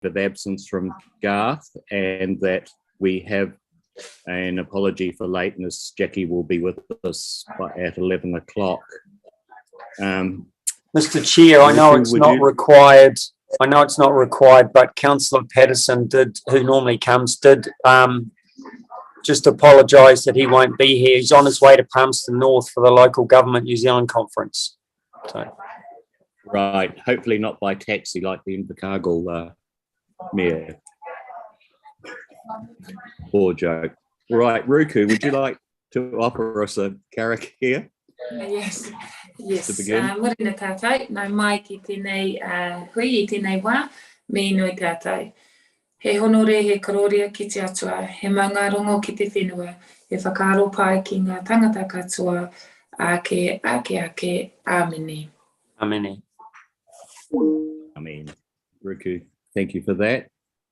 of absence from Garth, and that we have an apology for lateness. Jackie will be with us at 11 o'clock. Mr. Chair, I know it's not required. I know it's not required, but Councillor Patterson who normally comes, did just apologise that he won't be here. He's on his way to Palmerston North for the Local Government New Zealand conference. So. Right, hopefully not by taxi like the Invercargill mayor. Poor joke. Right, Ruku, would you like to offer us a karaka here? Yes. To begin. Morena tātai, nau mai ki tēnei hui I tēnei wā, me nui tātai. He honore, he karoria ki te atua, he maunga rongo ki te whenua, he whakaaro pai ki ngā tangata katoa, ake, amene. Amene. Amen. Ruku, thank you for that.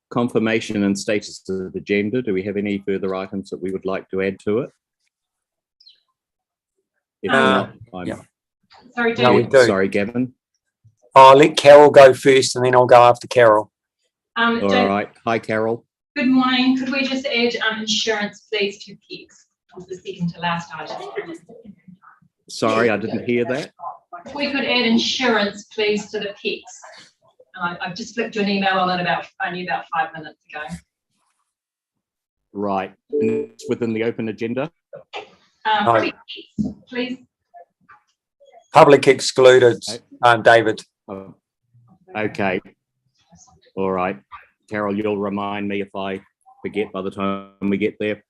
Confirmation and status of the agenda. Do we have any further items that we would like to add to it? If not, yeah. Sorry, No, we David. do. Sorry, Gavin. I'll let Carol go first and then I'll go after Carol. All David, right. Hi, Carol. good morning. Could we just add insurance, please, to PEX? The second to last item. Sorry, I didn't hear that. If we could add insurance, please, to the PEX. I've just flipped you an email on it only about 5 minutes ago. Right. And it's within the open agenda. No. Please. Public excluded, David. Oh, okay. All right. Carol, you'll remind me if I forget by the time we get there.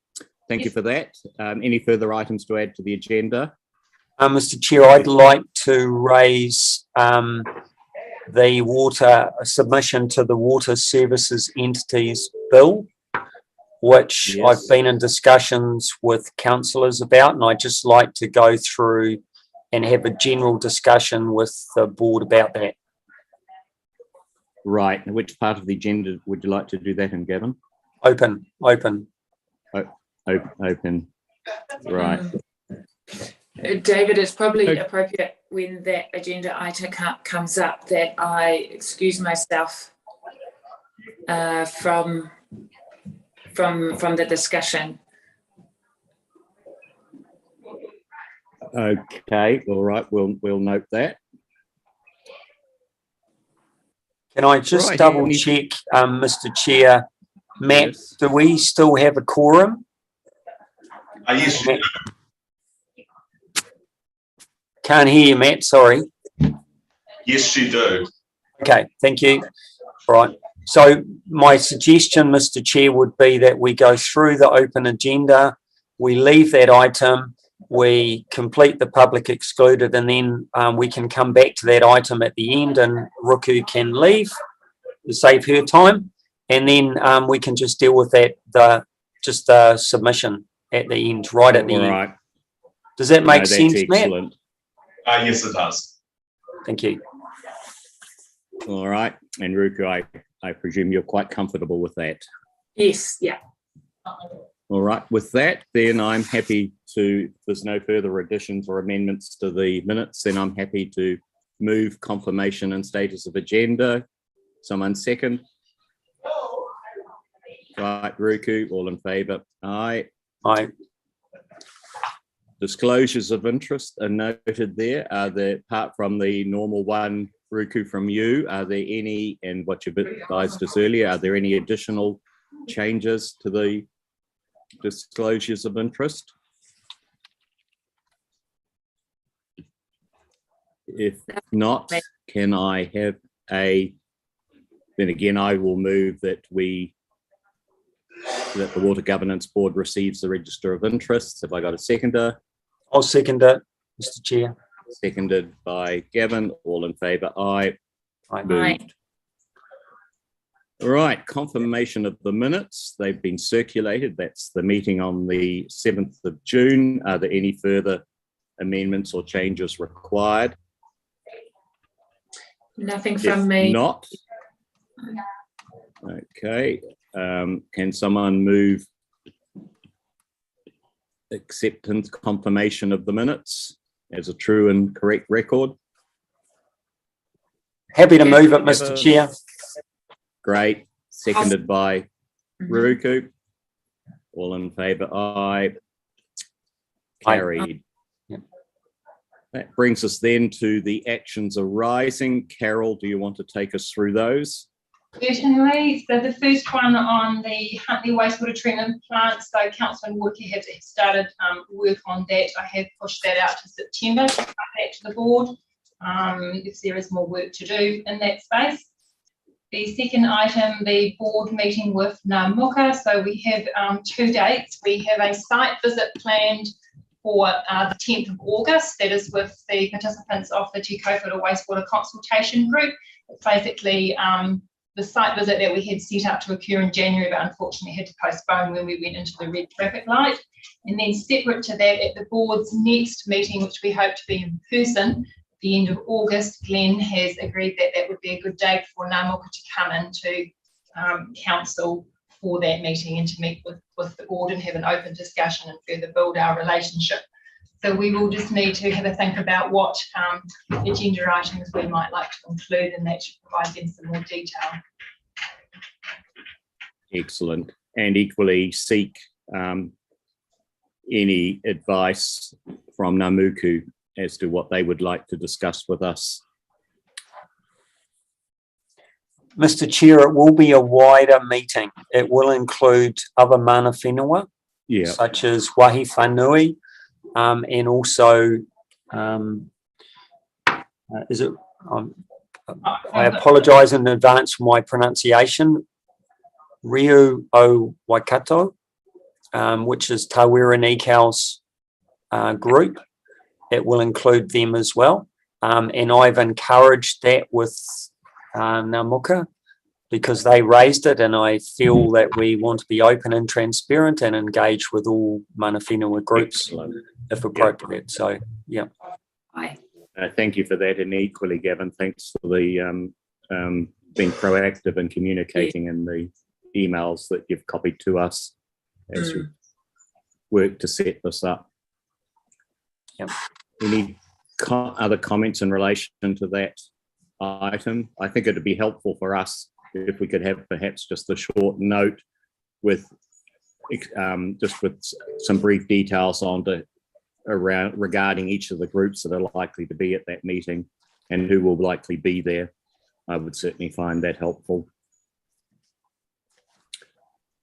Thank you for that. Any further items to add to the agenda? Mr. Chair, I'd like to raise the water submission to the Water Services Entities Bill, which Yes. I've been in discussions with councillors about, and I'd just like to go through and have a general discussion with the board about that. Right. Which part of the agenda would you like to do that in, Gavin? Open. Open. Right. David, it's probably appropriate when that agenda item comes up that I excuse myself from the discussion. Okay. All right. We'll note that. Can I just Right, double any- check, Mr. Chair? Matt, Yes. do we still have a quorum? Yes, you do. Can't hear you, Matt, sorry. Yes, you do. Okay, thank you. Right. So my suggestion, Mr. Chair, would be that we go through the open agenda, we leave that item, we complete the public excluded, and then we can come back to that item at the end and Ruku can leave to save her time. And then we can just deal with that, the submission at the end, right at the All end. right. Does that make No, that's sense, Matt? excellent. Yes, it does. Thank you. All right. And Ruku, I presume you're quite comfortable with that. Yes, yeah. All right. With that, then I'm happy to, if there's no further additions or amendments to the minutes, then I'm happy to move confirmation and status of agenda. Someone second? Right, Ruku, all in favour? Aye. Aye. Disclosures of interest are noted there. Are there, apart from the normal one, Ruku, from you, are there any, and what you've advised us earlier, are there any additional changes to the disclosures of interest? If not, can I have a, then again, I will move that that the Water Governance Board receives the register of interests. Have I got a seconder? I'll second it, Mr. Chair. Seconded by Gavin. All in favour? Aye. Aye. Moved. All right, confirmation of the minutes. They've been circulated. That's the meeting on the 7th of June. Are there any further amendments or changes required? Nothing If from me. not, okay. Can someone move acceptance, confirmation of the minutes as a true and correct record? Happy to move it, Mr. Chair. Great. seconded by Mhm. Ruku. All in favour, aye. Carried. Yep. That brings us then to the actions arising. Carol, do you want to take us through those? Certainly. So the first one on the Huntley wastewater treatment plant. So Councillor Woodkey has started work on that. I have pushed that out to September to come back to the board if there is more work to do in that space. The second item, the board meeting with Ngā Muka. So we have 2 dates. We have a site visit planned for the 10th of August. That is with the participants of the Te Kaupara Wastewater Consultation Group. It's basically the site visit that we had set up to occur in January, but unfortunately had to postpone when we went into the red traffic light. And then separate to that, at the board's next meeting, which we hope to be in person, the end of August, Glenn has agreed that that would be a good date for Ngā Muka to come into council for that meeting and to meet with the board and have an open discussion and further build our relationship. So we will just need to have a think about what agenda items we might like to include, and that should provide them some more detail. Excellent. And equally seek any advice from Namuku as to what they would like to discuss with us. Mr. Chair, it will be a wider meeting. It will include other mana whenua, Yeah, such as Wahi Whanui, and also, is it, I apologise in advance for my pronunciation, Reo o Waikato, which is Tawera Nikau's group. It will include them as well. And I've encouraged that with Ngā Muka because they raised it, and I feel that we want to be open and transparent and engage with all mana whenua groups excellent. if appropriate. So, yeah. Aye. Thank you for that. And equally, Gavin, thanks for the being proactive and communicating in the emails that you've copied to us as we work to set this up. Yep. Any other comments in relation to that item? I think it'd be helpful for us if we could have perhaps just a short note with just with some brief details on around regarding each of the groups that are likely to be at that meeting and who will likely be there. I would certainly find that helpful.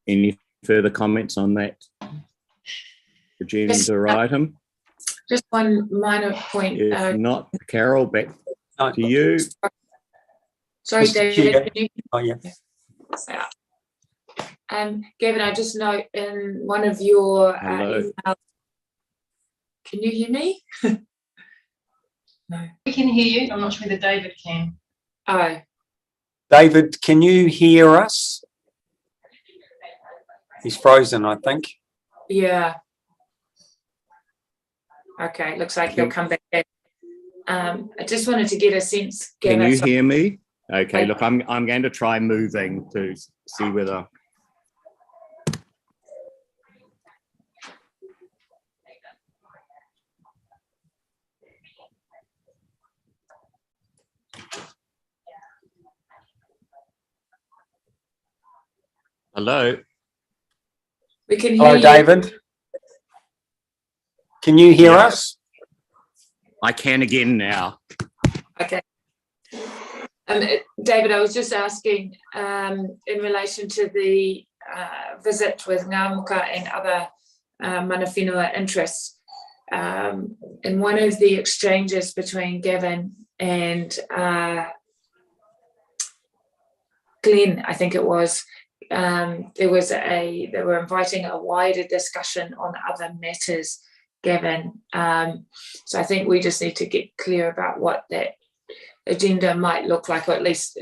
Any further comments on that agenda item? Just one minor point. If not, Carol, back No, to you. Sorry, Mr. David. Chair. Can you, Oh, yeah. Gavin, I just note in one of your Hello. emails. Can you hear me? No. We can hear you. I'm not sure whether David can. Oh, David, can you hear us? He's frozen, I think. yeah. Okay, looks like he'll come back in. I just wanted to get a sense, Can Gavin. you hear me? Okay, I- look, I'm going to try moving to see whether. Hello. We can hear Hello, you. David. Can you hear Yeah. us? I can again now. Okay. David, I was just asking in relation to the visit with Ngā Muka and other mana whenua interests. In one of the exchanges between Gavin and Glenn, I think it was, they were inviting a wider discussion on other matters, Gavin. So I think we just need to get clear about what that agenda might look like, or at least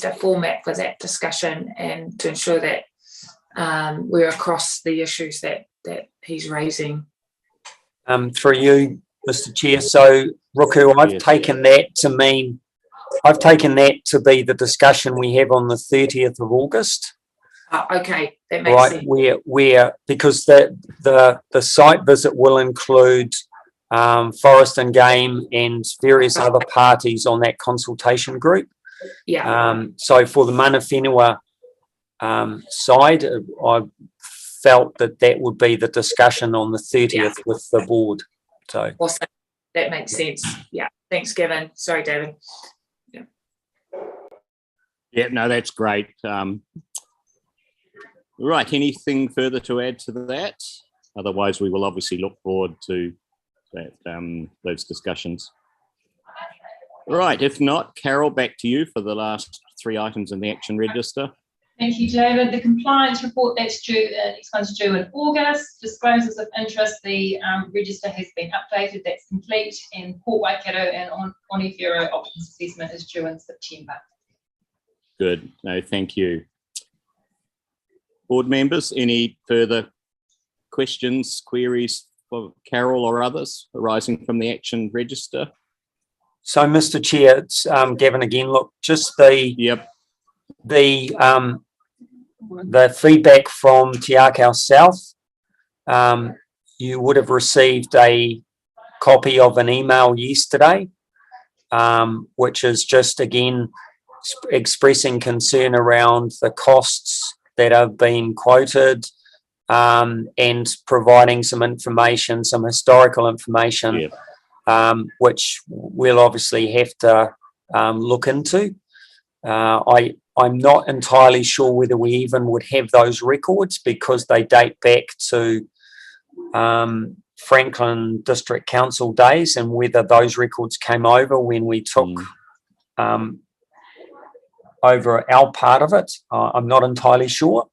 a format for that discussion, and to ensure that we're across the issues that he's raising. Through you, Mr. Chair. So, Ruku, I've Yes. taken that to be the discussion we have on the 30th of August. Okay, that makes Right, sense. where because the site visit will include Forest and Game and various other parties on that consultation group. Yeah. So for the Mana Whenua side, I felt that would be the discussion on the 30th with the board. So Awesome. That makes sense. Yeah. Thanks, Gavin. Sorry, David. Yeah, no, that's great. Right, anything further to add to that? Otherwise, we will obviously look forward to that, those discussions. Right, if not, Carol, back to you for the last 3 items in the action register. Thank you, David. The compliance report that's due, next one's due in August. Disclosures of interest, the register has been updated, that's complete, and Port Waikato and Onewhero occupancy assessment is due in September. Good, no, thank you. Board members, any further questions, queries for Carol or others arising from the action register? So, Mr. Chair, it's Gavin again. Look, just the feedback from Te Akau South. You would have received a copy of an email yesterday, which is just again expressing concern around the costs that have been quoted, and providing some information, some historical information, which we'll obviously have to look into. I'm not entirely sure whether we even would have those records because they date back to Franklin District Council days, and whether those records came over when we took over our part of it. I'm not entirely sure.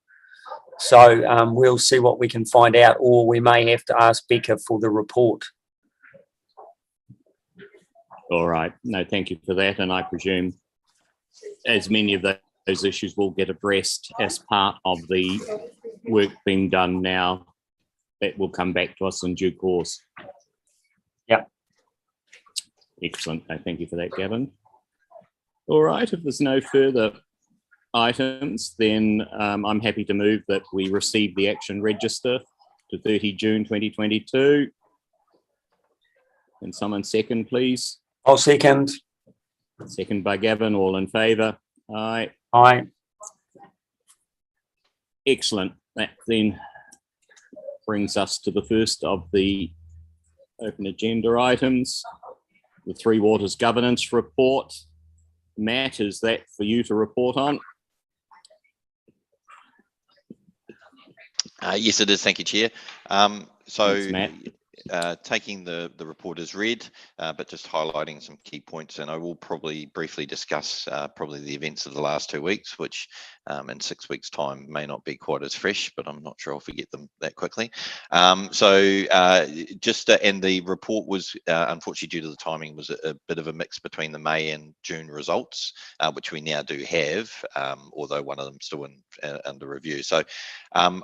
So we'll see what we can find out, or we may have to ask Becca for the report. All right. No, thank you for that. And I presume as many of those issues will get addressed as part of the work being done now, that will come back to us in due course. Yeah. Excellent. No, thank you for that, Gavin. All right. If there's no further items, then I'm happy to move that we receive the action register to 30 June 2022. Can someone second, please? I'll second. Second by Gavin. All in favour? Aye. Aye. Excellent. That then brings us to the first of the open agenda items, the Three Waters Governance Report. Matt, is that for you to report on? Yes, it is. Thank you, Chair. Thanks, Matt. Taking the report as read, but just highlighting some key points, and I will probably briefly discuss probably the events of the last 2 weeks, which in 6 weeks' time may not be quite as fresh, but I'm not sure I'll forget them that quickly. And the report was unfortunately, due to the timing, was a bit of a mix between the May and June results, which we now do have, although one of them still under review. So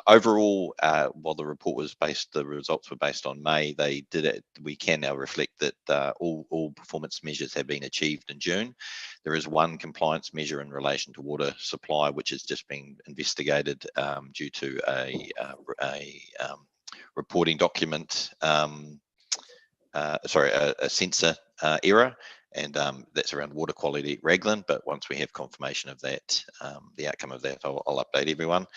overall, while the report was the results were based on May, we can now reflect that all performance measures have been achieved in June. There is one compliance measure in relation to water supply, which is just being investigated due to a reporting document, a sensor error, and that's around water quality at Raglan. But once we have confirmation of that, the outcome of that, I'll update everyone.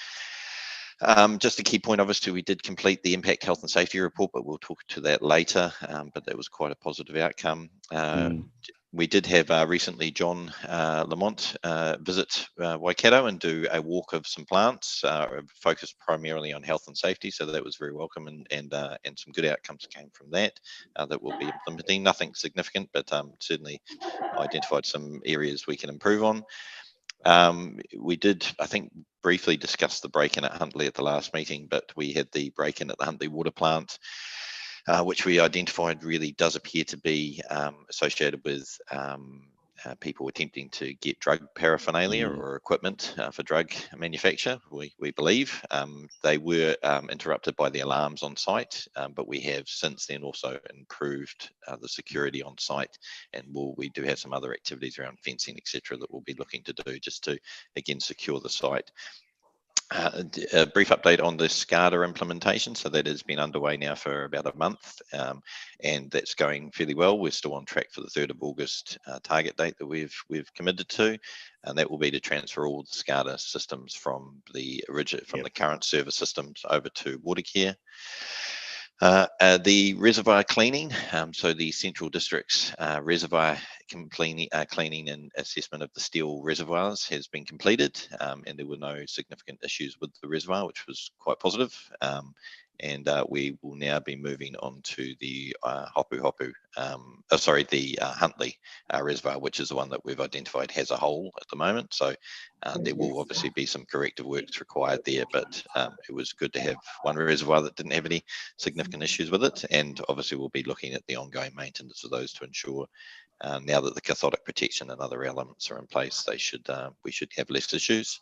Just a key point, obviously, we did complete the impact health and safety report, but we'll talk to that later. But that was quite a positive outcome. We did have recently John Lamont visit Waikato and do a walk of some plants, focused primarily on health and safety. So that was very welcome, and some good outcomes came from that that we'll be implementing. Nothing significant, but certainly identified some areas we can improve on. We did, I think, briefly discuss the break-in at Huntly at the last meeting, but we had the break-in at the Huntly water plant, which we identified really does appear to be associated with people attempting to get drug paraphernalia or equipment for drug manufacture, we believe. They were interrupted by the alarms on site, but we have since then also improved the security on site, and we do have some other activities around fencing, etc., that we'll be looking to do just to, again, secure the site. A brief update on the SCADA implementation. So that has been underway now for about a month, and that's going fairly well. We're still on track for the 3rd of August target date that we've committed to, and that will be to transfer all the SCADA systems from the current server systems over to Watercare. The reservoir cleaning, so the Central District's reservoir cleaning and assessment of the steel reservoirs has been completed, and there were no significant issues with the reservoir, which was quite positive. And we will now be moving on to the Huntley reservoir, which is the one that we've identified has a hole at the moment. So there will obviously be some corrective works required there, but it was good to have one reservoir that didn't have any significant issues with it. And obviously we'll be looking at the ongoing maintenance of those to ensure now that the cathodic protection and other elements are in place, we should have less issues.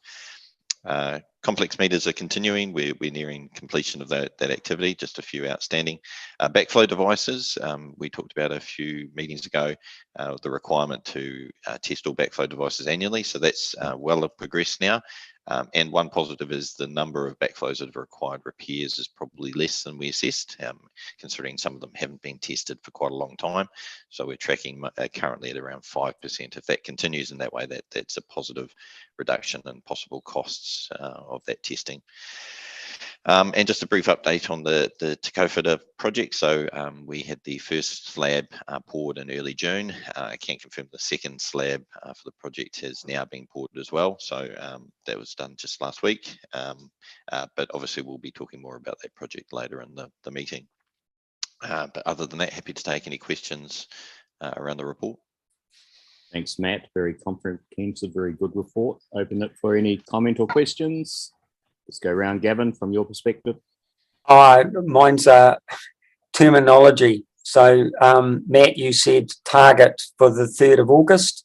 Complex meters are continuing. We're nearing completion of that activity, just a few outstanding. Backflow devices, we talked about a few meetings ago, the requirement to test all backflow devices annually. So that's well progressed now. And one positive is the number of backflows that have required repairs is probably less than we assessed, considering some of them haven't been tested for quite a long time. So we're tracking currently at around 5%. If that continues in that way, that's a positive reduction in possible costs of that testing. And just a brief update on the Te Kauwhata project. So we had the first slab poured in early June. I can confirm the second slab for the project has now been poured as well. So that was done just last week. But obviously we'll be talking more about that project later in the meeting. But other than that, happy to take any questions around the report. Thanks, Matt. Very comprehensive, very good report. Open it for any comment or questions. Let's go around. Gavin, from your perspective. Mine's terminology. So, Matt, you said target for the 3rd of August.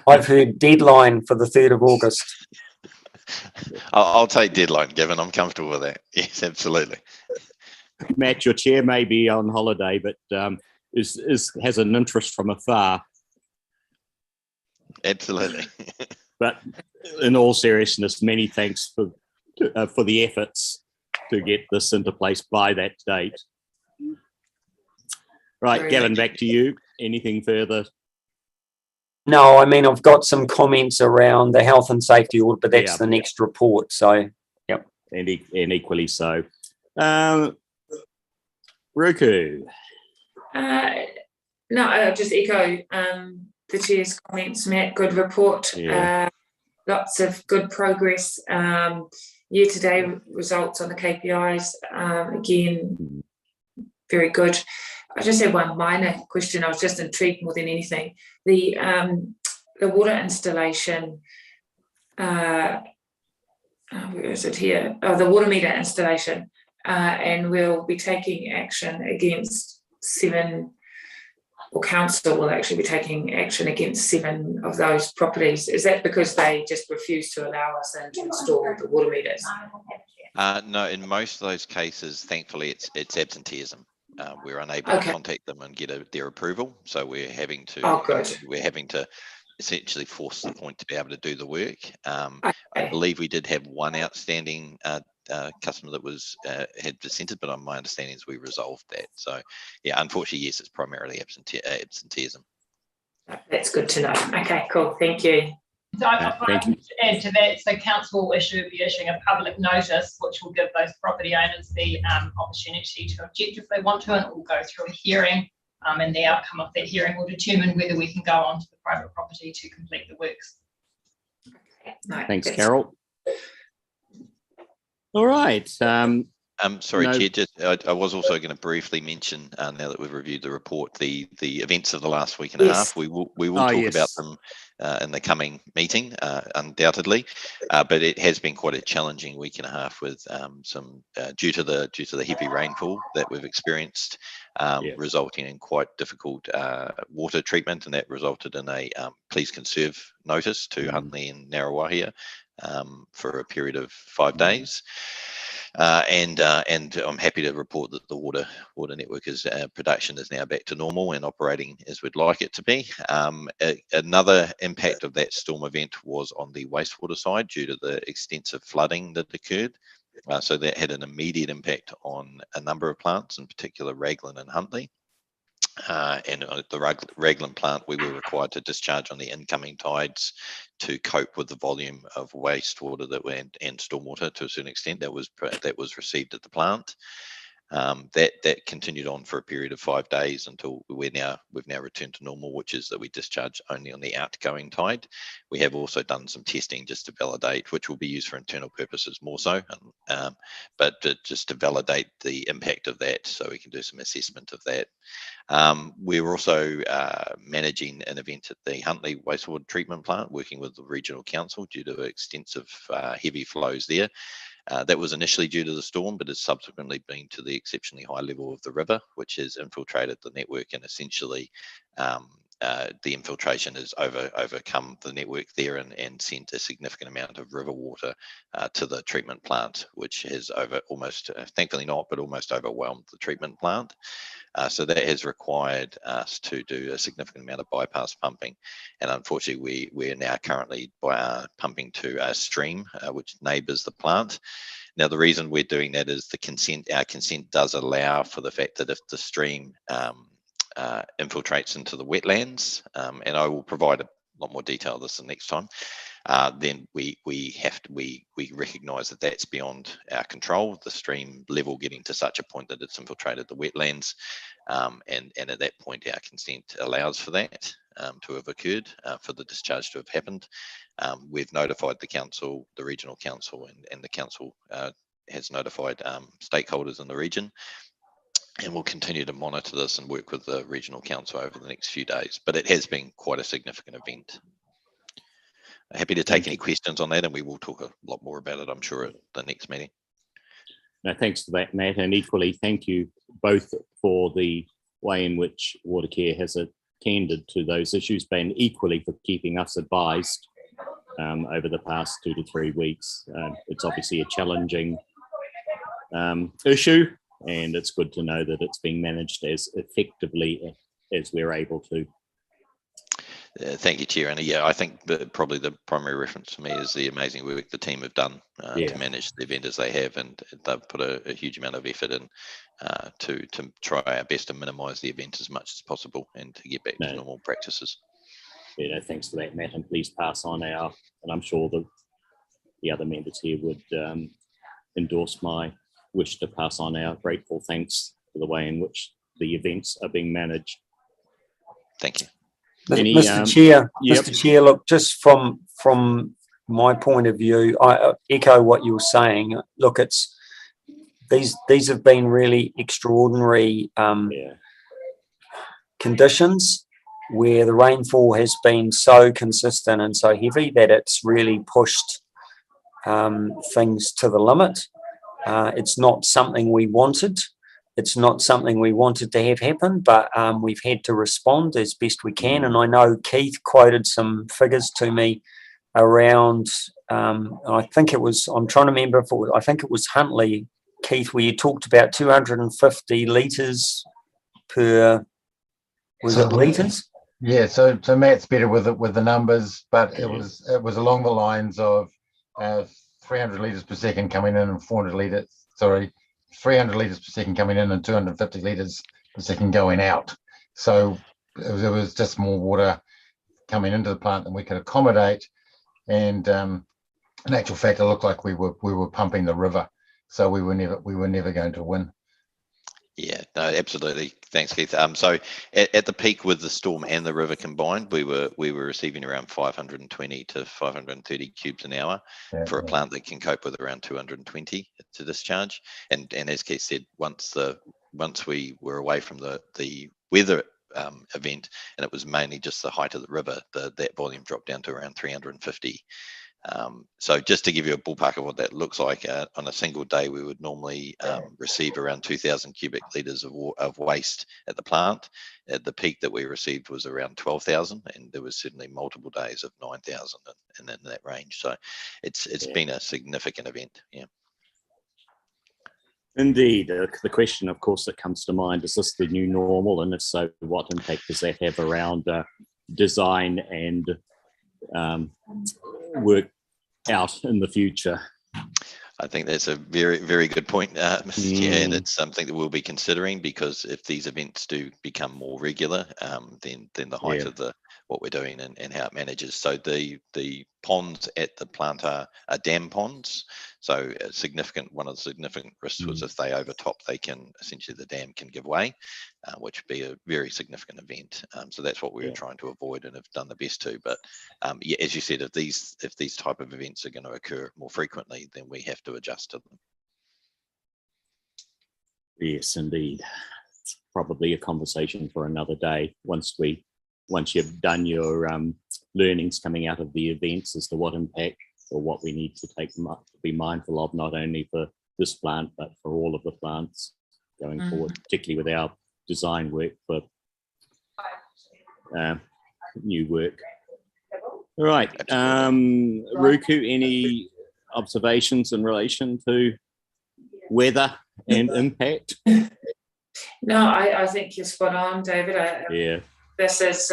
I've heard deadline for the 3rd of August. I'll take deadline, Gavin. I'm comfortable with that. Yes, absolutely. Matt, your chair may be on holiday, but has an interest from afar. Absolutely. But in all seriousness, many thanks for the efforts to get this into place by that date. Right, Gavin, back to you. Anything further? No, I mean, I've got some comments around the health and safety audit, but that's the next report. So, yep. And equally so. Ruku. No, I'll just echo the chair's comments, Matt. Good report. Yeah. Lots of good progress. Year-to-date results on the KPIs, again, very good. I just had one minor question. I was just intrigued more than anything. The water installation, where is it here? Oh, the water meter installation, and we'll be taking action against 7, or council will actually be taking action against 7 of those properties. Is that because they just refuse to allow us in to install the water meters? No, in most of those cases, thankfully, it's absenteeism. We're unable to contact them and get their approval, so we're having to essentially force the point to be able to do the work. I believe we did have one outstanding customer that was had dissented, but my understanding is we resolved that. So yeah, unfortunately, yes, it's primarily absenteeism. That's good to know. Okay, cool. Thank you. So I'd like to add to that, so council will be issuing a public notice, which will give those property owners the opportunity to object if they want to, and it will go through a hearing, and the outcome of that hearing will determine whether we can go onto the private property to complete the works. No, thanks, Carol. All right. Sorry, Chair, just, I was also going to briefly mention, now that we've reviewed the report, the events of the last week and a half. We will talk about them in the coming meeting, undoubtedly, but it has been quite a challenging week and a half with some due to the heavy rainfall that we've experienced, resulting in quite difficult water treatment, and that resulted in a please conserve notice to Huntley and Ngaruawahia for a period of 5 days. And I'm happy to report that the water network production is now back to normal and operating as we'd like it to be. Another impact of that storm event was on the wastewater side due to the extensive flooding that occurred. So that had an immediate impact on a number of plants, in particular Raglan and Huntley. And the Raglan plant, we were required to discharge on the incoming tides to cope with the volume of wastewater and stormwater to a certain extent that was received at the plant. That continued on for a period of 5 days until we've now returned to normal, which is that we discharge only on the outgoing tide. We have also done some testing just to validate, which will be used for internal purposes more so, but just to validate the impact of that, so we can do some assessment of that. We're also managing an event at the Huntley wastewater treatment plant, working with the regional council due to extensive heavy flows there. That was initially due to the storm, but has subsequently been to the exceptionally high level of the river, which has infiltrated the network, and essentially the infiltration has overcome the network there and sent a significant amount of river water to the treatment plant, which has thankfully not, but almost overwhelmed the treatment plant. So that has required us to do a significant amount of bypass pumping, and unfortunately we're now currently pumping to a stream which neighbours the plant. Now the reason we're doing that is our consent does allow for the fact that if the stream infiltrates into the wetlands, and I will provide a lot more detail of this the next time, then we recognise that that's beyond our control, the stream level getting to such a point that it's infiltrated the wetlands, and at that point our consent allows for that to have occurred, for the discharge to have happened. We've notified the council, the regional council, and the council has notified stakeholders in the region, and we'll continue to monitor this and work with the regional council over the next few days. But it has been quite a significant event. Happy to take any questions on that, and we will talk a lot more about it, I'm sure, at the next meeting. No, thanks for that, Matt, and equally thank you both for the way in which Watercare has attended to those issues, and equally for keeping us advised over the past 2 to 3 weeks. It's obviously a challenging issue, and it's good to know that it's being managed as effectively as we're able to. Thank you, Chair. And yeah, I think probably the primary reference for me is the amazing work the team have done to manage the event as they have, and they've put a huge amount of effort in to try our best to minimise the event as much as possible and to get back to normal practices. Yeah, no, thanks for that, Matt, and please pass on and I'm sure the other members here would endorse my wish to pass on our grateful thanks for the way in which the events are being managed. Thank you. Mr. Chair, Mr. Chair, look, just from my point of view, I echo what you were saying. Look, it's these have been really extraordinary conditions where the rainfall has been so consistent and so heavy that it's really pushed things to the limit. It's not something we wanted. It's not something we wanted to have happen, but we've had to respond as best we can. And I know Keith quoted some figures to me around, I think it was, I'm trying to remember if it was, I think it was Huntley, Keith, where you talked about 250 litres per, was it litres? Yeah, so Matt's better with the numbers, but it was along the lines of 300 litres per second coming in and 300 litres per second coming in and 250 litres per second going out. So it was just more water coming into the plant than we could accommodate. And in actual fact, it looked like we were pumping the river. So we were never going to win. Yeah, no, absolutely. Thanks, Keith. So at the peak with the storm and the river combined, we were receiving around 520 to 530 cubes an hour for a plant that can cope with around 220 to discharge. And as Keith said, once we were away from the weather event, and it was mainly just the height of the river, that volume dropped down to around 350. So just to give you a ballpark of what that looks like, on a single day, we would normally receive around 2,000 cubic litres of waste at the plant. At the peak that we received was around 12,000, and there was certainly multiple days of 9,000 and in that range. So it's been a significant event. Yeah. Indeed. The question, of course, that comes to mind, is this the new normal? And if so, what impact does that have around design and work out in the future? I think that's a very, very good point, Mr. Chair, and it's something that we'll be considering, because if these events do become more regular, then the height of what we're doing and how it manages. So the ponds at the plant are dam ponds. So one of the significant risks was if they overtop, essentially the dam can give way, which would be a very significant event. So that's what we were trying to avoid and have done the best to. But yeah, as you said, if these type of events are going to occur more frequently, then we have to adjust to them. Yes, indeed. It's probably a conversation for another day once you've done your learnings coming out of the events as to what impact or what we need to be mindful of, not only for this plant, but for all of the plants going forward, particularly with our design work for new work. All right. Ruku, any observations in relation to weather and impact? No, I think you're spot on, David. This is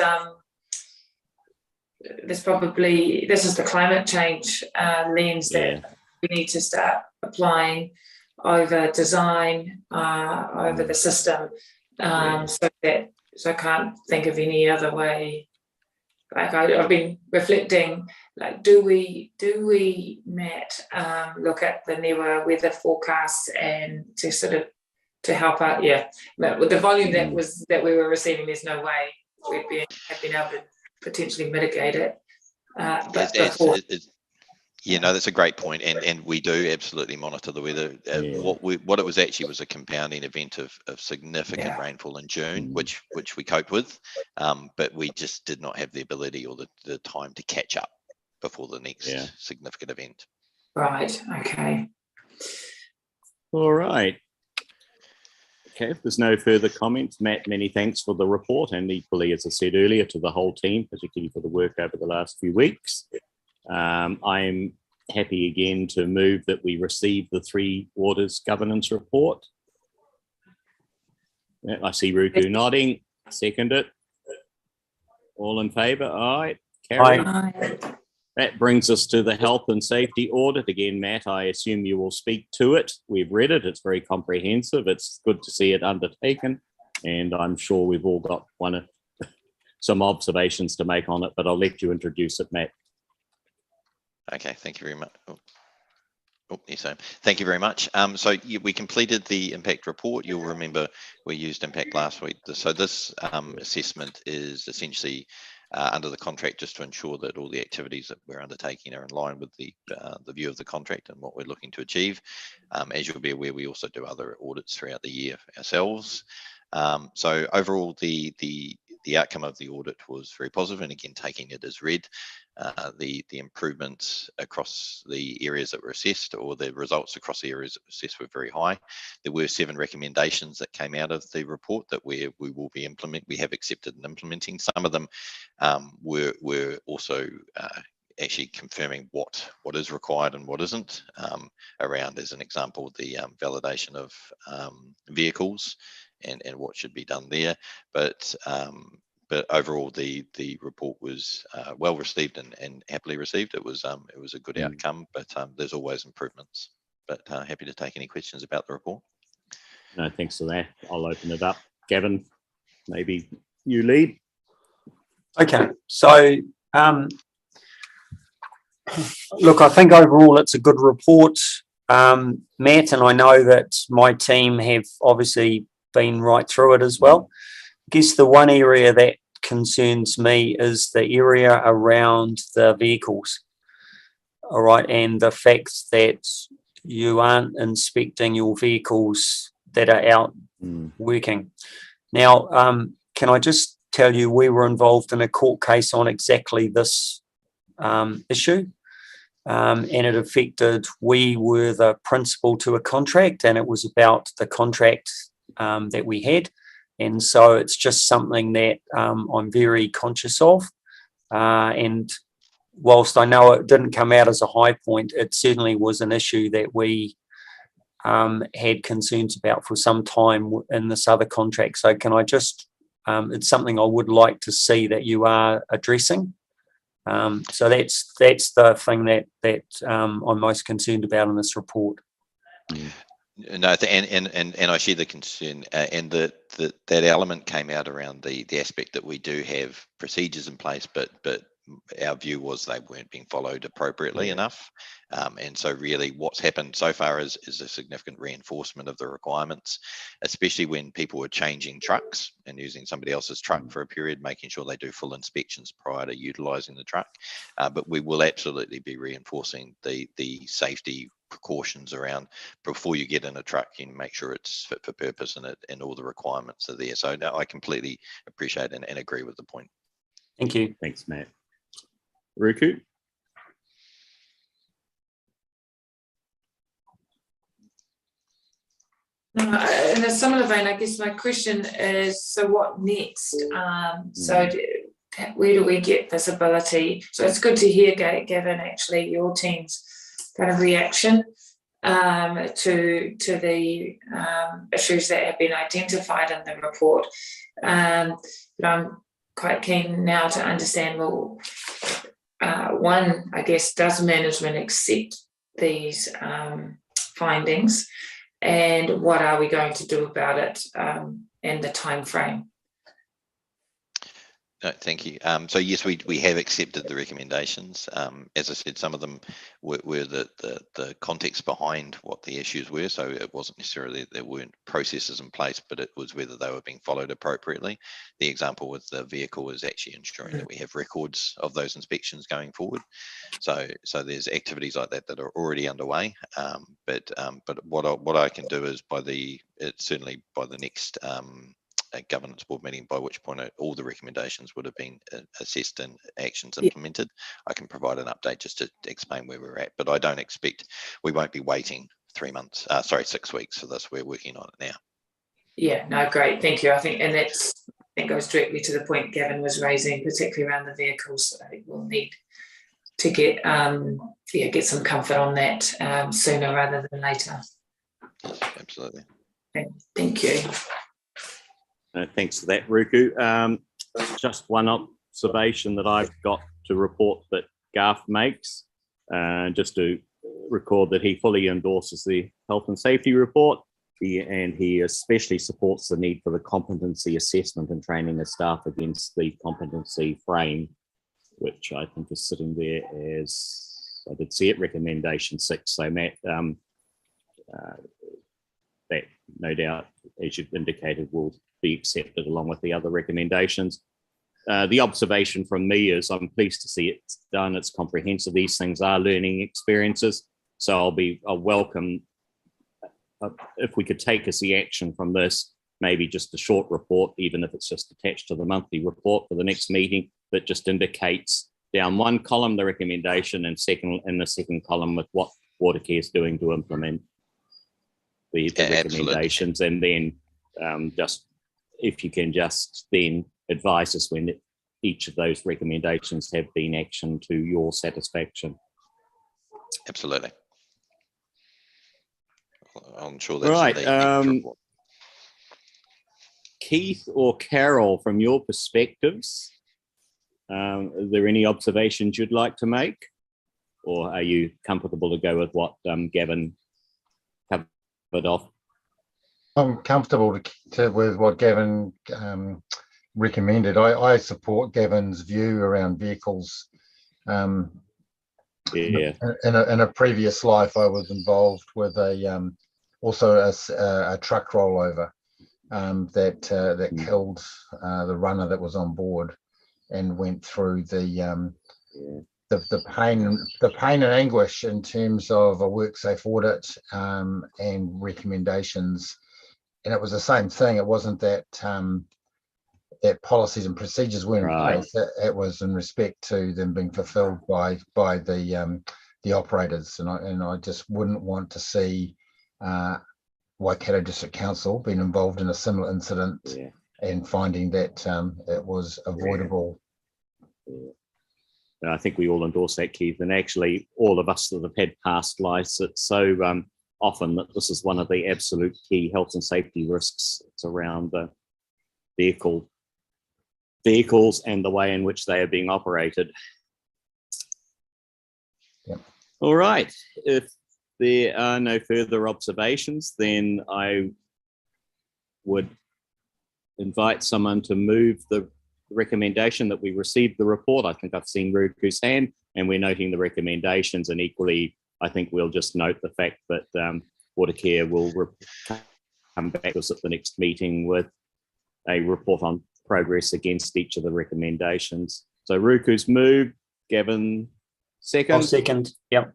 this is the climate change lens that we need to start applying over design, over the system. So I can't think of any other way. Like I've been reflecting, like, do we, Matt, look at the NIWA weather forecasts and to help out? But with the volume that we were receiving, there's no way we'd have been able to potentially mitigate it. That's a great point, and we do absolutely monitor the weather. What it was actually was a compounding event of significant rainfall in June, which we coped with, but we just did not have the ability or the time to catch up before the next significant event. Right. Okay. All right. Okay, if there's no further comments, Matt, many thanks for the report, and equally, as I said earlier, to the whole team, particularly for the work over the last few weeks. I'm happy again to move that we receive the 3 Waters governance report. I see Ruku nodding. Second it. All in favour? Aye. Carry. Aye. That brings us to the health and safety audit. Again, Matt, I assume you will speak to it. We've read it. It's very comprehensive. It's good to see it undertaken. And I'm sure we've all got some observations to make on it, but I'll let you introduce it, Matt. Okay, thank you very much. Thank you very much. So we completed the impact report. You'll remember we used impact last week. So this assessment is essentially under the contract, just to ensure that all the activities that we're undertaking are in line with the view of the contract and what we're looking to achieve. As you'll be aware, we also do other audits throughout the year ourselves. So overall, the outcome of the audit was very positive, and again, taking it as read, the improvements across the areas that were assessed, or the results across the areas assessed, were very high. There were 7 recommendations that came out of the report that we will be implementing. We have accepted and implementing. Some of them were also actually confirming what is required and what isn't, around, as an example, the validation of vehicles and what should be done there. But overall, the report was well received and happily received. It was a good outcome, but there's always improvements. But happy to take any questions about the report. No, thanks for that. I'll open it up. Gavin, maybe you lead. Okay, so look, I think overall it's a good report, Matt, and I know that my team have obviously been right through it as well. I guess the one area that concerns me is the area around the vehicles. All right, and the fact that you aren't inspecting your vehicles that are out working. Now, can I just tell you, we were involved in a court case on exactly this issue, and it affected, we were the principal to a contract, and it was about the contract that we had. And so it's just something that I'm very conscious of. And whilst I know it didn't come out as a high point, it certainly was an issue that we had concerns about for some time in this other contract. So can I just, it's something I would like to see that you are addressing. So that's the thing that I'm most concerned about in this report. No, and I share the concern, and that element came out around the aspect that we do have procedures in place, but our view was they weren't being followed appropriately enough. And so really what's happened so far is a significant reinforcement of the requirements, especially when people were changing trucks and using somebody else's truck for a period, making sure they do full inspections prior to utilising the truck. But we will absolutely be reinforcing the safety precautions around before you get in a truck, you make sure it's fit for purpose and all the requirements are there. So no, I completely appreciate and agree with the point. Thank you. Thanks, Matt. Ruku? In a similar vein, I guess my question is, so what next? Where do we get visibility? So it's good to hear, Gavin, actually your team's kind of reaction to the issues that have been identified in the report. But I'm quite keen now to understand, well, one, I guess, does management accept these findings, and what are we going to do about it, and the time frame? No, thank you. So yes, we have accepted the recommendations. As I said, some of them were the context behind what the issues were. So it wasn't necessarily that there weren't processes in place, but it was whether they were being followed appropriately. The example with the vehicle is actually ensuring that we have records of those inspections going forward. So there's activities like that that are already underway. But what I can do is certainly by the next a governance board meeting, by which point all the recommendations would have been assessed and actions implemented. I can provide an update just to explain where we're at, but I don't expect we won't be waiting 6 weeks for this. We're working on it now. Yeah, no, great, thank you. I think goes directly to the point Gavin was raising, particularly around the vehicles. I think we'll need to get some comfort on that sooner rather than later. Absolutely. Thank you. Thanks for that, Ruku. Just one observation that I've got to report that Garth makes, just to record that he fully endorses the health and safety report, and he especially supports the need for the competency assessment and training of staff against the competency frame, which I think is sitting there as, I did see it, recommendation 6. So Matt, that no doubt, as you've indicated, will be accepted along with the other recommendations. The observation from me is I'm pleased to see it's done. It's comprehensive. These things are learning experiences. So I'll welcome if we could take as the action from this, maybe just a short report, even if it's just attached to the monthly report for the next meeting, that just indicates down one column the recommendation and in the second column with what Watercare is doing to implement the recommendations. And then just if you can just then advise us when each of those recommendations have been actioned to your satisfaction. Absolutely. I'm sure that's right. Keith or Carol, from your perspectives, are there any observations you'd like to make, or are you comfortable to go with what Gavin covered off? I'm comfortable with what Gavin recommended. I support Gavin's view around vehicles. In a previous life, I was involved with also a truck rollover that killed the runner that was on board, and went through the pain and anguish in terms of a WorkSafe audit and recommendations. And it was the same thing. It wasn't that that policies and procedures weren't in place. It was in respect to them being fulfilled by the operators. And I just wouldn't want to see Waikato District Council being involved in a similar incident and finding that it was avoidable. I think we all endorse that, Keith, and actually all of us that have had past lives, it's so often that this is one of the absolute key health and safety risks. It's around the vehicles and the way in which they are being operated. Yep. All right. If there are no further observations, then I would invite someone to move the recommendation that we received the report. I think I've seen Ruku's hand, and we're noting the recommendations, and equally, I think we'll just note the fact that Watercare will come back to us at the next meeting with a report on progress against each of the recommendations. So Ruku's moved, Gavin second. I'll second. Yep.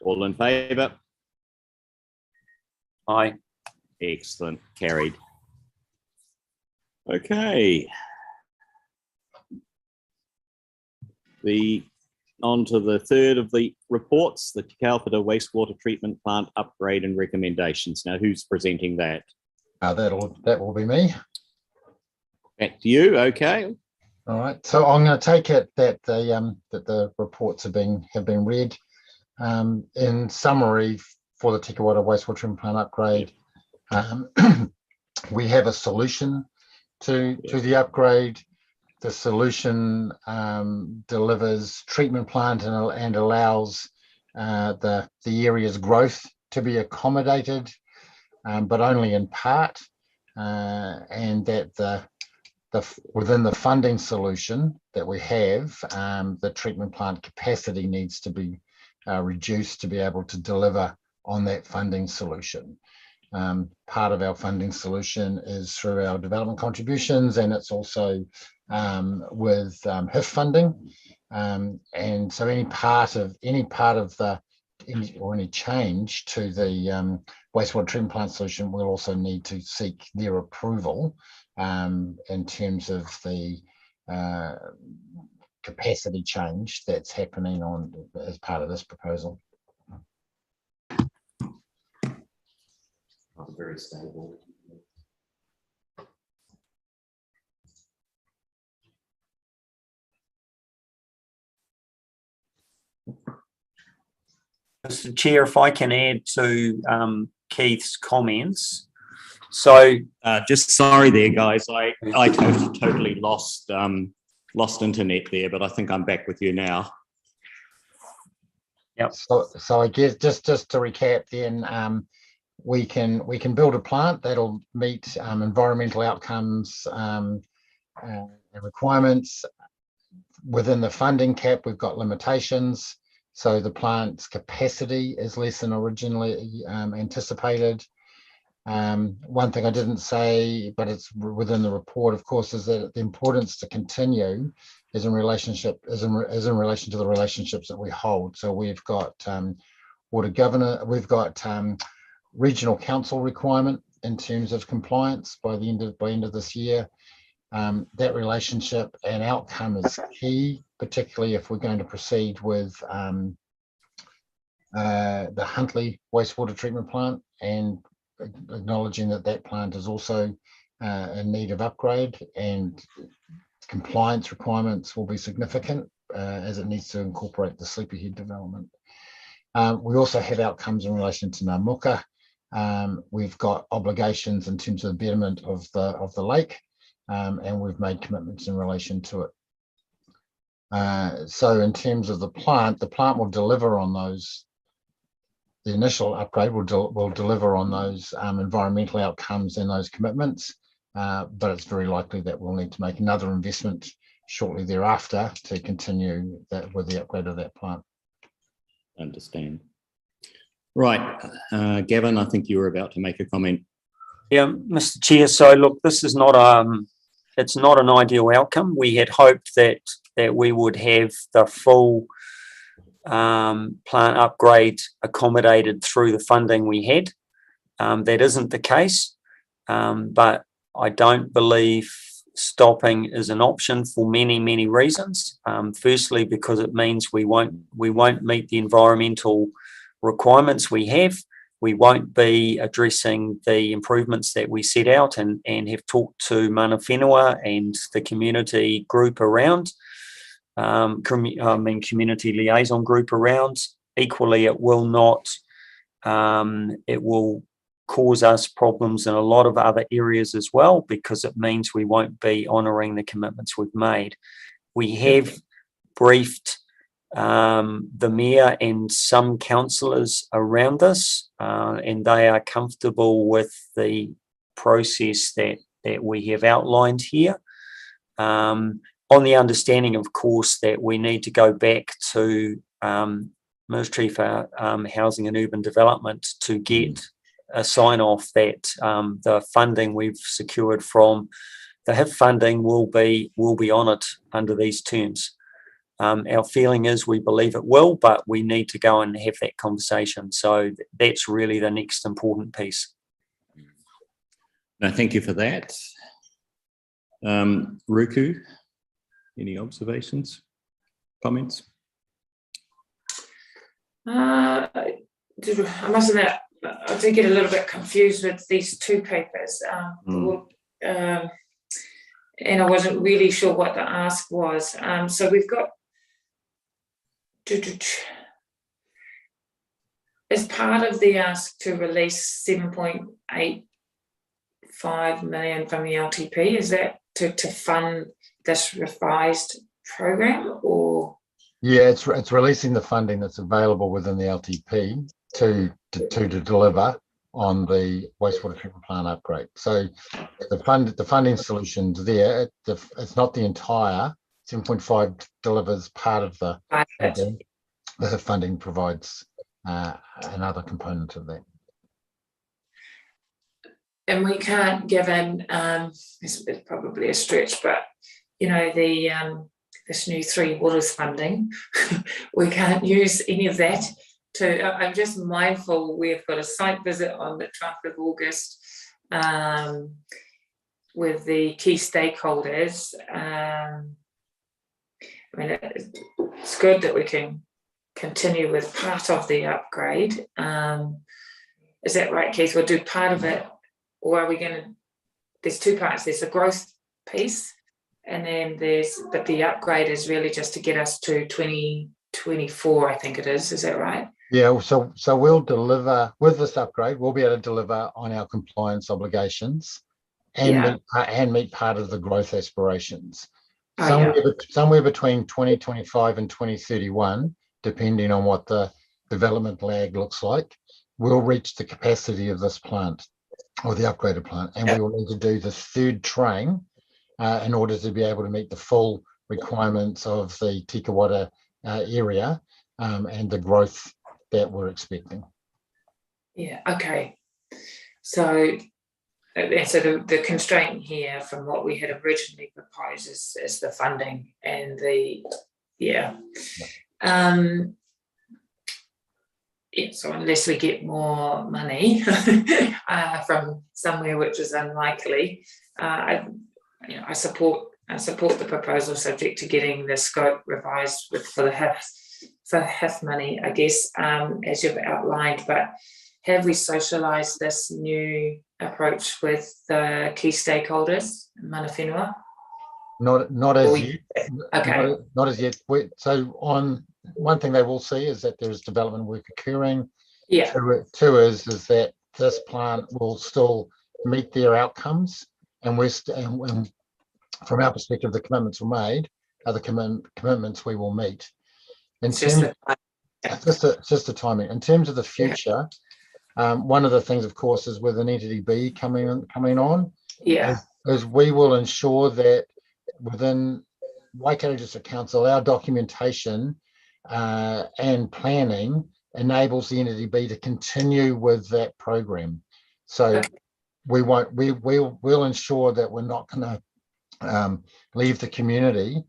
All in favour? Aye. Excellent. Carried. Okay. On to the third of the reports, the Te Kauwhata wastewater treatment plant upgrade and recommendations. Now, who's presenting that? That will be me. Back to you. Okay. All right. So I'm going to take it that the reports have been read. In summary, for the Te Kauwhata wastewater treatment plant upgrade, we have a solution to the upgrade. The solution delivers treatment plant and allows the area's growth to be accommodated, but only in part, and that within the funding solution that we have, the treatment plant capacity needs to be reduced to be able to deliver on that funding solution. Part of our funding solution is through our development contributions, and it's also with HIF funding, and so any change to the wastewater treatment plant solution will also need to seek their approval in terms of the capacity change that's happening as part of this proposal. Very stable. Mr. Chair, if I can add to Keith's comments. So just sorry there, guys. I totally lost internet there, but I think I'm back with you now. Yep. So I guess just to recap, then we can build a plant that'll meet environmental outcomes and requirements. Within the funding cap, we've got limitations. So the plant's capacity is less than originally anticipated. One thing I didn't say, but it's within the report, of course, is that the importance to continue is in relation to the relationships that we hold. So we've got water governor, we've got regional council requirement in terms of compliance by end of this year. That relationship and outcome is key, particularly if we're going to proceed with the Huntly wastewater treatment plant, and acknowledging that plant is also in need of upgrade, and compliance requirements will be significant as it needs to incorporate the Sleepyhead development. We also have outcomes in relation to Ngā Muka. We've got obligations in terms of the betterment of the lake, and we've made commitments in relation to it. So in terms of the plant will deliver on those. The initial upgrade will deliver on those environmental outcomes and those commitments, but it's very likely that we'll need to make another investment shortly thereafter to continue that with the upgrade of that plant. Understand. Right, Gavin, I think you were about to make a comment. Yeah, Mr. Chair. So look, this is not it's not an ideal outcome. We had hoped that we would have the full plant upgrade accommodated through the funding we had. That isn't the case, but I don't believe stopping is an option for many reasons. Firstly, because it means we won't meet the environmental requirements we have. We won't be addressing the improvements that we set out and have talked to Mana Whenua and the community group around. Community liaison group around. Equally, it will not It will cause us problems in a lot of other areas as well, because it means we won't be honouring the commitments we've made. We have briefed the mayor and some councillors around us, and they are comfortable with the process that we have outlined here, on the understanding, of course, that we need to go back to Ministry for Housing and Urban Development to get a sign-off that the funding we've secured from the HIF funding will be honoured under these terms. Our feeling is we believe it will, but we need to go and have that conversation. So that's really the next important piece. No, thank you for that. Ruku, any observations, comments? I must admit, I do get a little bit confused with these two papers. And I wasn't really sure what the ask was. So we've got, as part of the ask to release 7.85 million from the LTP, is that to fund this revised program, or? Yeah, it's releasing the funding that's available within the LTP to deliver on the wastewater treatment plant upgrade. So the funding solutions there, it's not the entire 7.5 delivers part of the program. The funding provides another component of that. And we can't give in, it's probably a stretch, but you know, this new Three Waters funding, we can't use any of that. I'm just mindful we've got a site visit on the 12th of August with the key stakeholders. I mean, it's good that we can continue with part of the upgrade. Is that right, Keith? We'll do part of it, or are we going to? There's two parts. There's a growth piece, and then but the upgrade is really just to get us to 2024, I think it is. Is that right? Yeah, so we'll deliver with this upgrade. We'll be able to deliver on our compliance obligations and meet part of the growth aspirations. Somewhere between 2025 and 2031, depending on what the development lag looks like, we'll reach the capacity of this plant or the upgraded plant, and we will need to do the third train in order to be able to meet the full requirements of the Tikawata area and the growth that we're expecting. Yeah, okay. So the constraint here from what we had originally proposed is the funding and so unless we get more money from somewhere, which is unlikely, I support the proposal subject to getting the scope revised for HIF money, I guess, as you've outlined. But have we socialised this new approach with the key stakeholders in Mana Whenua? Not as yet. Okay. Not as yet. So on one thing they will see is that there is development work occurring. Yeah. Two is that this plant will still meet their outcomes, and and from our perspective, the commitments were made are the commitments we will meet. It's just the timing. In terms of the future, one of the things, of course, is with an entity B coming on. Yeah. Is we will ensure that within Waikato District Council, our documentation and planning enables the entity B to continue with that program. So we'll ensure that we're not going to leave the community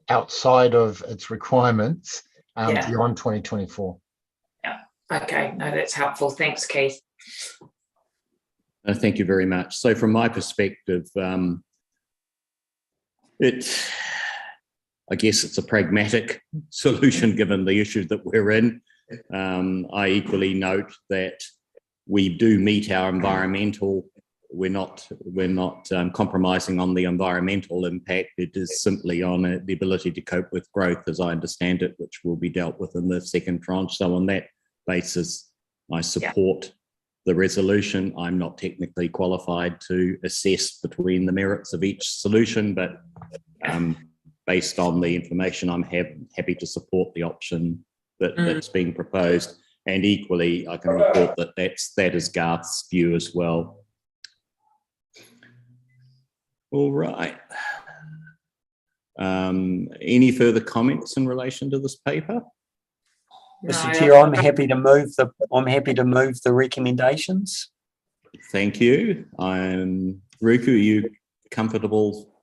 outside of its requirements beyond 2024. Yeah. Okay. No, that's helpful. Thanks, Keith. Thank you very much. So from my perspective, I guess it's a pragmatic solution given the issue that we're in. I equally note that we do meet our environmental. We're not compromising on the environmental impact. It is simply on the ability to cope with growth, as I understand it, which will be dealt with in the second tranche. So on that basis, I support the resolution. I'm not technically qualified to assess between the merits of each solution, but based on the information, I'm happy to support the option that's being proposed. And equally, I can report that that is Garth's view as well. All right. Any further comments in relation to this paper? Mr. Chair, I'm happy to move the recommendations. Thank you. Ruku, are you comfortable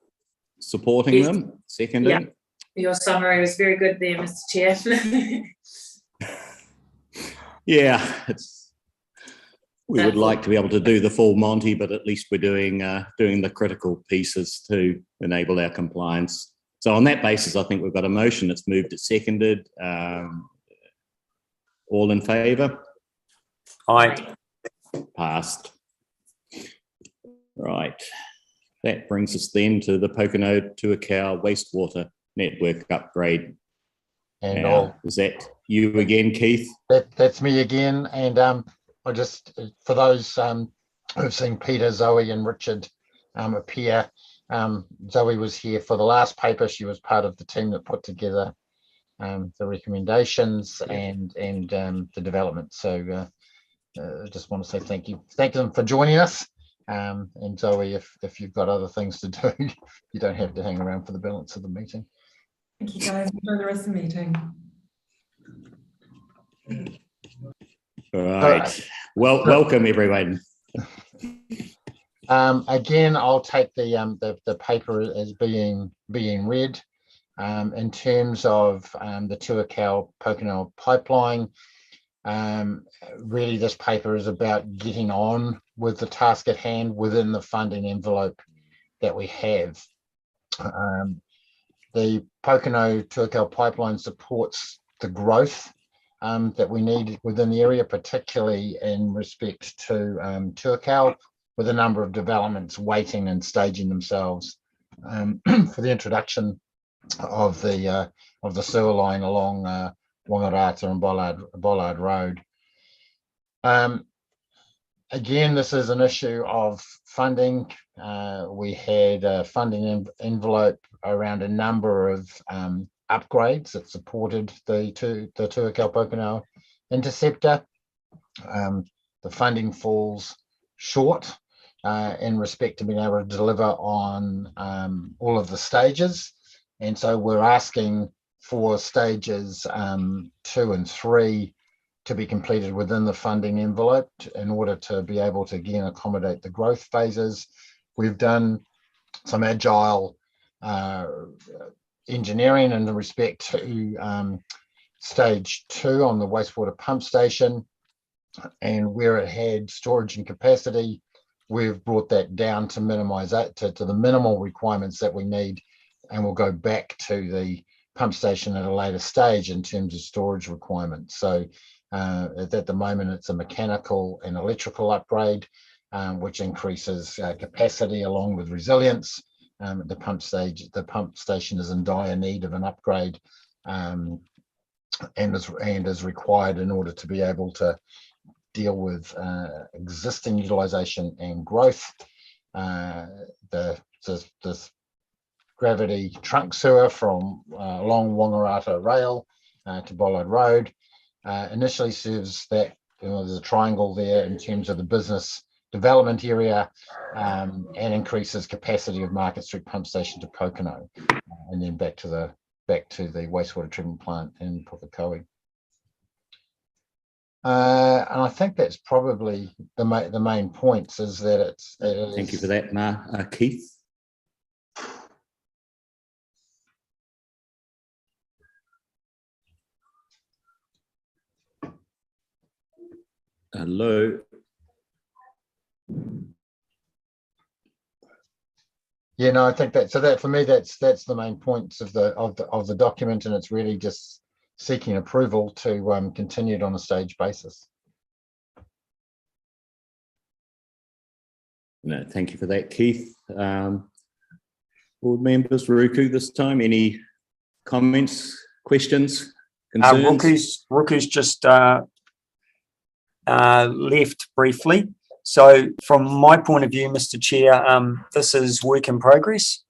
supporting Yes. them? Seconding? Yeah. Your summary was very good there, Mr. Chair. Yeah, we would like to be able to do the full Monty, but at least we're doing the critical pieces to enable our compliance. So on that basis, I think we've got a motion. It's moved, it's seconded. All in favour? Aye. Passed. Right. That brings us then to the Pokeno Tuakau wastewater network upgrade. And Now, is that you again, Keith? that's me again. And I just, for those who've seen Peter, Zoe and Richard appear, Zoe was here for the last paper. She was part of the team that put together the recommendations and the development. So I just want to say thank you. Thank them for joining us. And Zoe, if you've got other things to do, you don't have to hang around for the balance of the meeting. Thank you, guys. Enjoy the rest of the meeting. All right. Well, welcome everyone. Again, I'll take the paper as being read. In terms of the Tuakau Pokeno pipeline, really this paper is about getting on with the task at hand within the funding envelope that we have. The Pokeno Tuakau pipeline supports the growth that we need within the area, particularly in respect to Tuakau, with a number of developments waiting and staging themselves for the introduction of the sewer line along Wangaratta and Bollard Road. Again, this is an issue of funding. We had a funding envelope around a number of upgrades that supported the Tuakau Pokeno interceptor. The funding falls short in respect to being able to deliver on all of the stages. And so we're asking for stages 2 and 3 to be completed within the funding envelope in order to be able to again accommodate the growth phases. We've done some agile engineering in respect to stage 2 on the wastewater pump station, and where it had storage and capacity, we've brought that down to minimize that to the minimal requirements that we need, and we'll go back to the pump station at a later stage in terms of storage requirements. So at the moment, it's a mechanical and electrical upgrade, which increases capacity along with resilience. The pump station is in dire need of an upgrade, and is required in order to be able to deal with existing utilization and growth. The gravity trunk sewer from along Wangaratta Rail to Bollard Road initially serves that, there's a triangle there in terms of the business development area, and increases capacity of Market Street Pump Station to Pokeno, and then back to the wastewater treatment plant in Pukekohe. And I think that's probably the main points, is that it is. Thank you for that, Keith. Hello. Yeah, no, I think that, so that for me, that's the main points of the document, and it's really just seeking approval to continue it on a stage basis. No, thank you for that, Keith. Board members, Ruku, this time, any comments, questions, concerns? Ruku's just left briefly. So from my point of view, Mr. Chair, this is work in progress.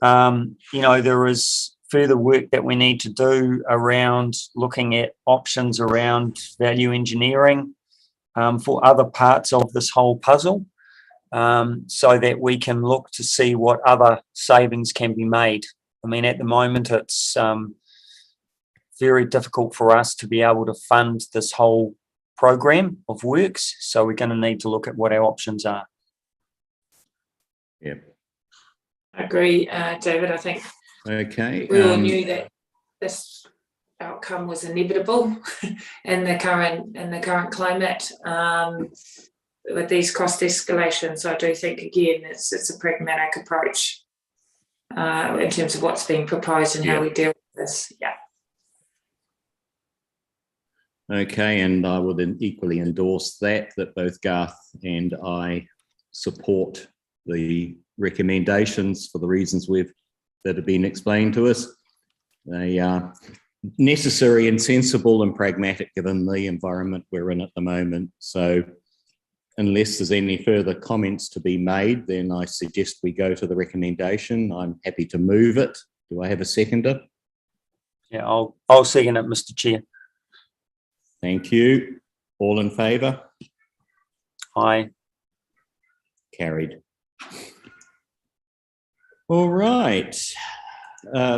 There is further work that we need to do around looking at options around value engineering for other parts of this whole puzzle, so that we can look to see what other savings can be made. I mean, at the moment, it's very difficult for us to be able to fund this whole program of works, so we're going to need to look at what our options are. Yeah. I agree, David. I think Okay. we all knew that this outcome was inevitable in the current climate with these cost escalations. So I do think, again, it's a pragmatic approach in terms of what's being proposed and how we deal with this. Yeah. Okay, and I would then equally endorse that both Garth and I support the recommendations for the reasons that have been explained to us. They are necessary and sensible and pragmatic given the environment we're in at the moment. So unless there's any further comments to be made, then I suggest we go to the recommendation. I'm happy to move it. Do I have a seconder? Yeah, I'll second it, Mr. Chair. Thank you. All in favour? Aye. Carried. All right.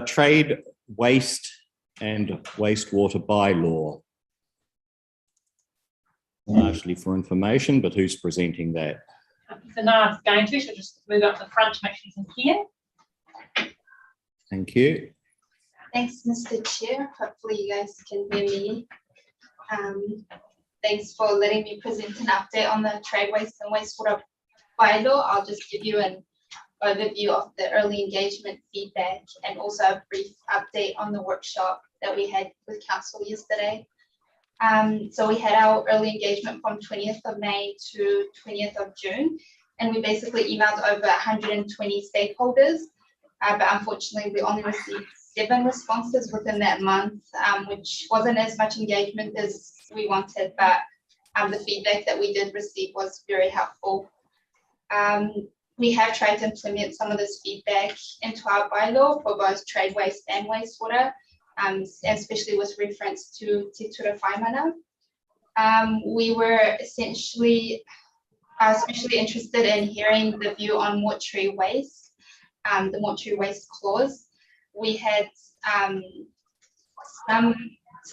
Trade, waste and wastewater bylaw. Largely for information, but who's presenting that? So now it's going to, so just move up the front to make sure you can hear. Thank you. Thanks, Mr. Chair. Hopefully you guys can hear me. Thanks for letting me present an update on the trade waste and wastewater bylaw. I'll just give you an overview of the early engagement feedback and also a brief update on the workshop that we had with council yesterday. So we had our early engagement from 20th of May to 20th of June, and we basically emailed over 120 stakeholders, but unfortunately we only received 7 responses within that month, which wasn't as much engagement as we wanted, but the feedback that we did receive was very helpful. We have tried to implement some of this feedback into our bylaw for both trade waste and wastewater, especially with reference to Te Tura Whaimana. We were especially interested in hearing the view on mortuary waste, the mortuary waste clause. We had some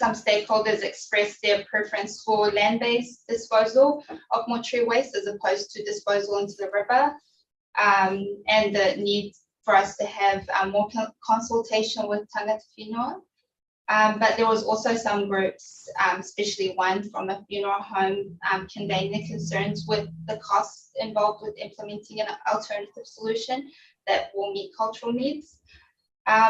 stakeholders express their preference for land-based disposal of mortuary waste as opposed to disposal into the river, and the need for us to have more consultation with tangata whenua. But there was also some groups, especially one from a funeral home, conveying their concerns with the costs involved with implementing an alternative solution that will meet cultural needs.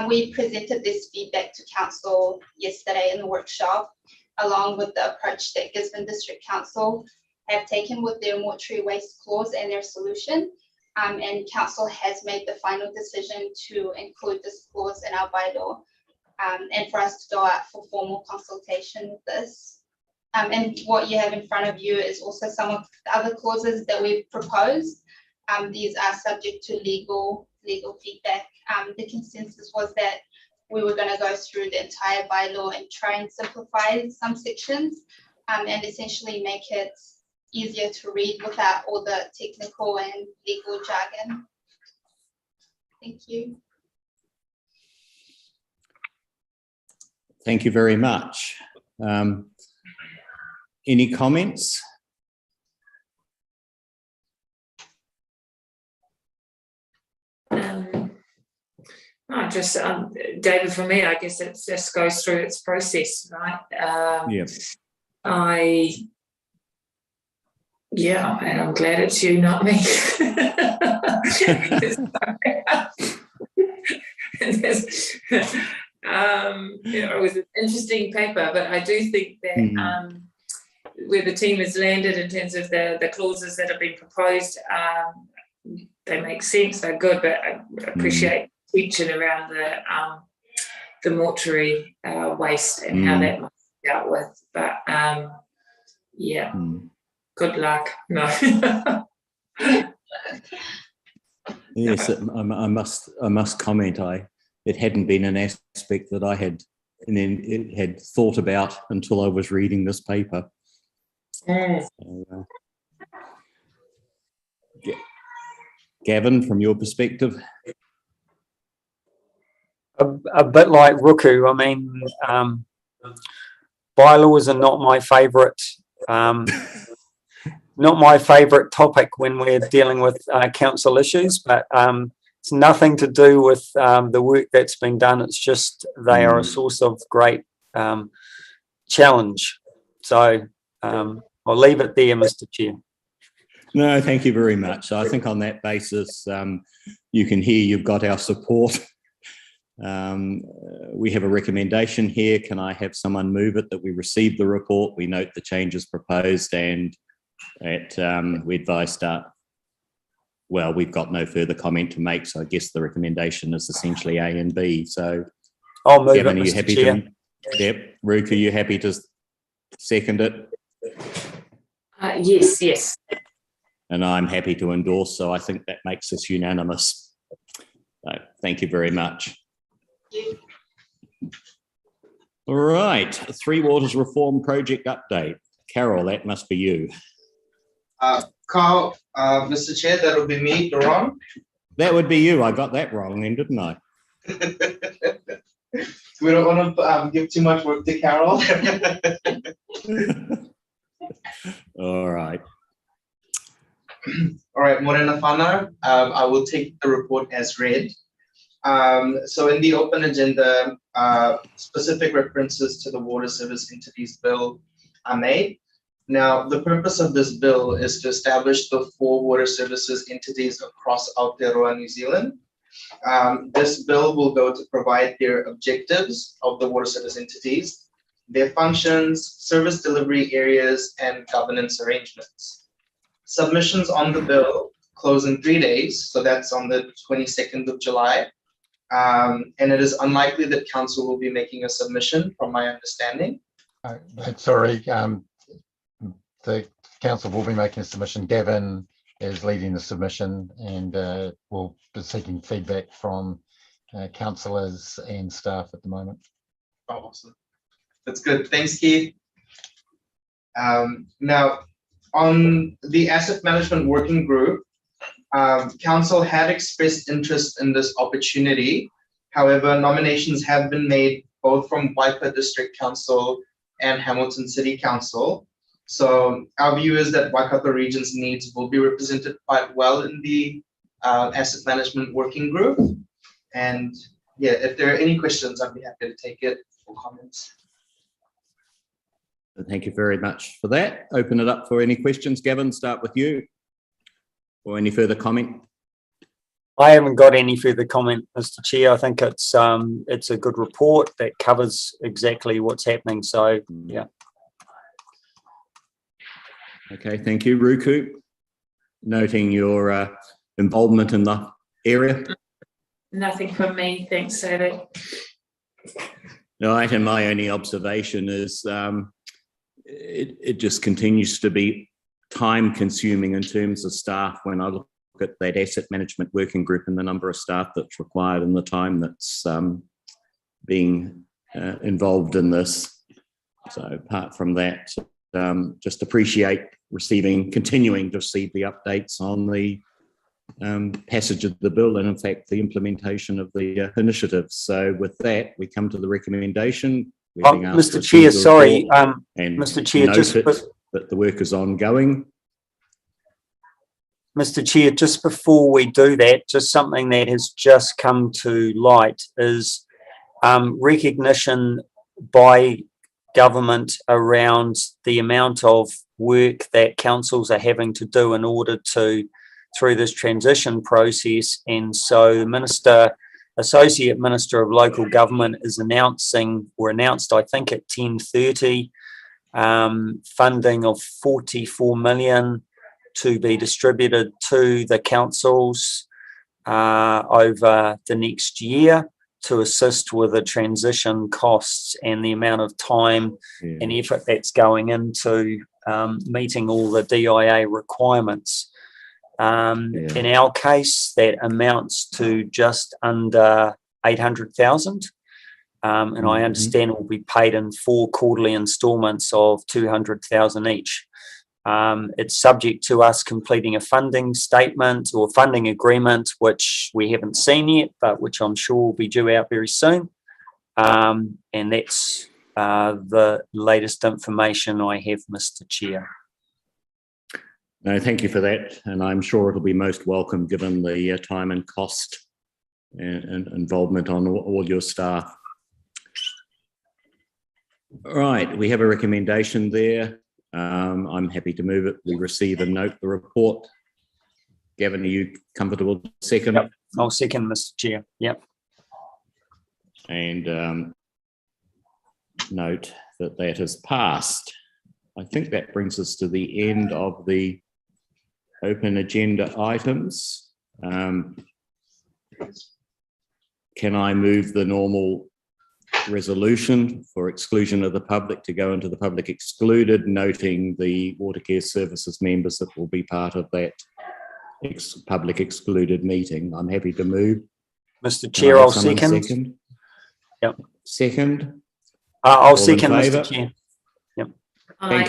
We presented this feedback to council yesterday in the workshop, along with the approach that Gisborne District Council have taken with their mortuary waste clause and their solution. And council has made the final decision to include this clause in our bylaw, and for us to go out for formal consultation with this. And what you have in front of you is also some of the other clauses that we've proposed. These are subject to legal feedback. The consensus was that we were going to go through the entire bylaw and try and simplify some sections, and essentially make it easier to read without all the technical and legal jargon. Thank you. Thank you very much. Any comments? No, just David, for me, I guess it just goes through its process, right? Yeah, and I'm glad it's you, not me. It was an interesting paper, but I do think that where the team has landed in terms of the clauses that have been proposed, they make sense, they're good, but I appreciate tension around the mortuary waste and how that must be dealt with. But Yeah. Hmm. Good luck. No. Yes, I must comment. It hadn't been an aspect that I had thought about until I was reading this paper. Mm. So, Gavin, from your perspective, A bit like Ruku. I mean, bylaws are not my favourite. Not my favourite topic when we're dealing with council issues, but it's nothing to do with the work that's been done. It's just they are a source of great challenge. So I'll leave it there, Mr. Chair. no, thank you very much. So I think on that basis, you can hear you've got our support. We have a recommendation here. Can I have someone move it that we receive the report, we note the changes proposed, and we advise staff? Well, we've got no further comment to make, so I guess the recommendation is essentially A and B. So, I'll move Gavin, it, are you Mr. happy Chair. to? Yep. Ruku, are you happy to second it? Yes, yes. And I'm happy to endorse, so I think that makes us unanimous. So, thank you very much. All right, Three Waters Reform Project update. Carol, that must be you. Carl, Mr. Chair, that will be me, Doron. That would be you. I got that wrong then, didn't I? We don't want to give too much work to Carol. All right. All right, Morena Whana, I will take the report as read. So in the open agenda, specific references to the Water Service Entities Bill are made. Now, the purpose of this bill is to establish the 4 water services entities across Aotearoa, New Zealand. This bill will go to provide their objectives of the water service entities, their functions, service delivery areas, and governance arrangements. Submissions on the bill close in 3 days, so that's on the 22nd of July. And it is unlikely that council will be making a submission, from my understanding. Sorry, the council will be making a submission. Gavin is leading the submission, and we'll be seeking feedback from councillors and staff at the moment. Oh, awesome. That's good. Thanks, Keith. Now, on the asset management working group, council had expressed interest in this opportunity. However, nominations have been made both from Waipa District Council and Hamilton City Council. So our view is that Waikato Region's needs will be represented quite well in the asset management working group. And yeah, if there are any questions, I'd be happy to take it for comments. Thank you very much for that. Open it up for any questions. Gavin, start with you. Or any further comment? I haven't got any further comment, Mr. Chair. I think it's a good report that covers exactly what's happening. So yeah. Okay, thank you, Ruku. Noting your involvement in the area. Nothing from me. Thanks, Sadie. Right, and my only observation is it just continues to be time consuming in terms of staff when I look at that asset management working group and the number of staff that's required and the time that's being involved in this. So apart from that, just appreciate continuing to receive the updates on the passage of the bill and in fact the implementation of the initiatives. So with that, we come to the recommendation. Mr. Chair, sorry, and Mr. Chair, just that the work is ongoing. Mr. Chair, just before we do that, just something that has just come to light is recognition by government around the amount of work that councils are having to do in order to through this transition process. And so the Associate Minister of Local Government is announced, I think at 10:30, funding of 44 million to be distributed to the councils over the next year to assist with the transition costs and the amount of time and effort that's going into meeting all the DIA requirements. In our case, that amounts to just under 800,000. And I understand it will be paid in 4 quarterly instalments of 200,000 each. It's subject to us completing a funding statement or funding agreement, which we haven't seen yet, but which I'm sure will be due out very soon. And that's the latest information I have, Mr. Chair. No, thank you for that. And I'm sure it'll be most welcome given the time and cost and involvement on all your staff. Right, we have a recommendation there. I'm happy to move it. We receive and note the report. Gavin, are you comfortable to second? Yep. I'll second, Mr. Chair. Yep. And note that that has passed. I think that brings us to the end of the open agenda items. Can I move the normal resolution for exclusion of the public to go into the public excluded, noting the Watercare Services members that will be part of that public excluded meeting? I'm happy to move. Mr. Chair, I'll second. Second? Yep. Second? I'll All in second, favour? Mr. Chair. Yep. Thank you.